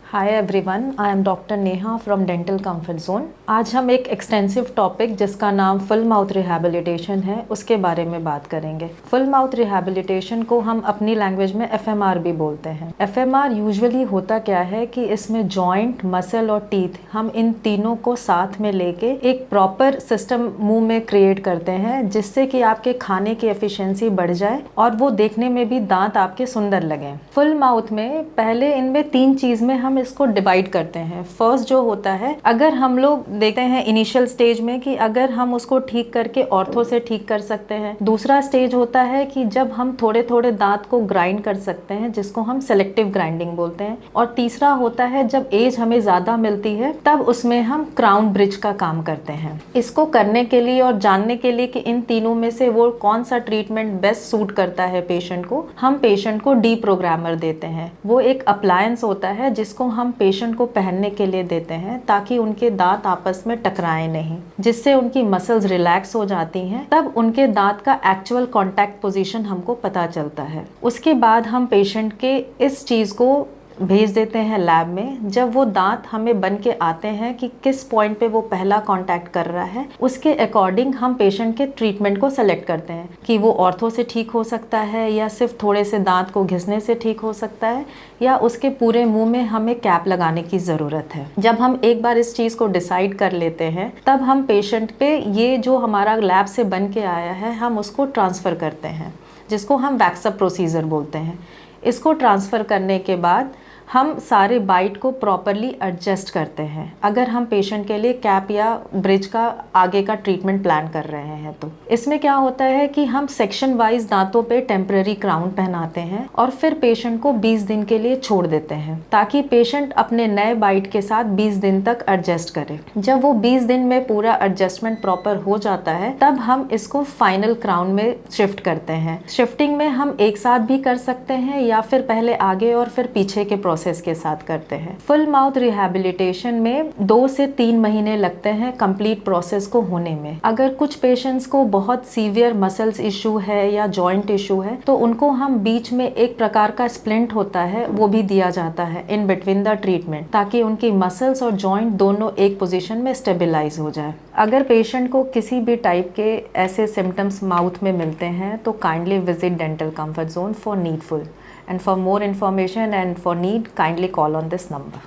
Hi everyone, I am doctor Neha from dental comfort zone. आज हम एक एक्सटेंसिव टॉपिक जिसका नाम फुल माउथ रिहैबिलिटेशन है उसके बारे में बात करेंगे। फुल माउथ रिहैबिलिटेशन को हम अपनी लैंग्वेज में FMR भी बोलते हैं। FMR यूजुअली होता क्या है कि इसमें जॉइंट, मसल और टीथ, हम इन तीनों को साथ में लेके एक प्रॉपर सिस्टम मुंह में क्रिएट करते हैं जिससे कि आपके खाने की एफिशिएंसी बढ़ जाए और वो देखने में भी दांत आपके सुंदर लगें। फुल माउथ में पहले इनमें 3 चीज में हम इसको डिवाइड करते हैं। फर्स्ट जो होता है, अगर हम लोग देखते हैं इनिशियल स्टेज में कि अगर हम उसको ठीक करके ऑर्थो से ठीक कर सकते हैं। दूसरा स्टेज होता है कि जब हम थोड़े थोड़े दांत को ग्राइंड कर सकते हैं जिसको हम सेलेक्टिव ग्राइंडिंग बोलते हैं। और तीसरा होता है जब एज हमें ज्यादा मिलती है तब उसमें हम क्राउन ब्रिज का काम करते हैं। इसको करने के लिए और जानने के लिए कि इन तीनों में से वो कौन सा ट्रीटमेंट बेस्ट सूट करता है पेशेंट को, हम पेशेंट को डीप्रोग्रामर देते हैं। वो एक अप्लायंस होता है जिसको हम पेशेंट को पहनने के लिए देते हैं ताकि उनके दांत आपस में टकराएं नहीं, जिससे उनकी मसल्स रिलैक्स हो जाती हैं। तब उनके दांत का एक्चुअल कांटेक्ट पोजीशन हमको पता चलता है। उसके बाद हम पेशेंट के इस चीज को भेज देते हैं लैब में। जब वो दांत हमें बन के आते हैं कि किस पॉइंट पे वो पहला कांटेक्ट कर रहा है, उसके अकॉर्डिंग हम पेशेंट के ट्रीटमेंट को सेलेक्ट करते हैं कि वो ऑर्थो से ठीक हो सकता है या सिर्फ थोड़े से दांत को घिसने से ठीक हो सकता है या उसके पूरे मुंह में हमें कैप लगाने की ज़रूरत है। जब हम एक बार इस चीज़ को डिसाइड कर लेते हैं तब हम पेशेंट पे ये जो हमारा लैब से बन के आया है हम उसको ट्रांसफ़र करते हैं, जिसको हम वैक्सअप प्रोसीजर बोलते हैं। इसको ट्रांसफ़र करने के बाद हम सारे बाइट को प्रॉपरली एडजस्ट करते हैं अगर हम पेशेंट के लिए कैप या ब्रिज का आगे का ट्रीटमेंट प्लान कर रहे हैं। तो इसमें क्या होता है कि हम सेक्शन वाइज दांतों पे टेम्पररी क्राउन पहनाते हैं और फिर पेशेंट को 20 दिन के लिए छोड़ देते हैं ताकि पेशेंट अपने नए बाइट के साथ 20 दिन तक एडजस्ट करे। जब वो 20 दिन में पूरा एडजस्टमेंट प्रॉपर हो जाता है तब हम इसको फाइनल क्राउन में शिफ्ट करते हैं। शिफ्टिंग में हम एक साथ भी कर सकते हैं या फिर पहले आगे और फिर पीछे के प्रोसेस के साथ करते हैं। फुल माउथ रिहैबिलिटेशन में 2 से 3 महीने लगते हैं कंप्लीट प्रोसेस को होने में। अगर कुछ पेशेंट्स को बहुत सीवियर मसल्स इशू है या जॉइंट इशू है तो उनको हम बीच में एक प्रकार का स्प्लिंट होता है वो भी दिया जाता है इन बिटवीन द ट्रीटमेंट, ताकि उनकी मसल्स और जॉइंट दोनों एक पोजीशन में स्टेबलाइज हो जाए। अगर पेशेंट को किसी भी टाइप के ऐसे सिम्टम्स माउथ में मिलते हैं तो kindly visit dental comfort zone for needful. And for more information and for need, kindly call on this number.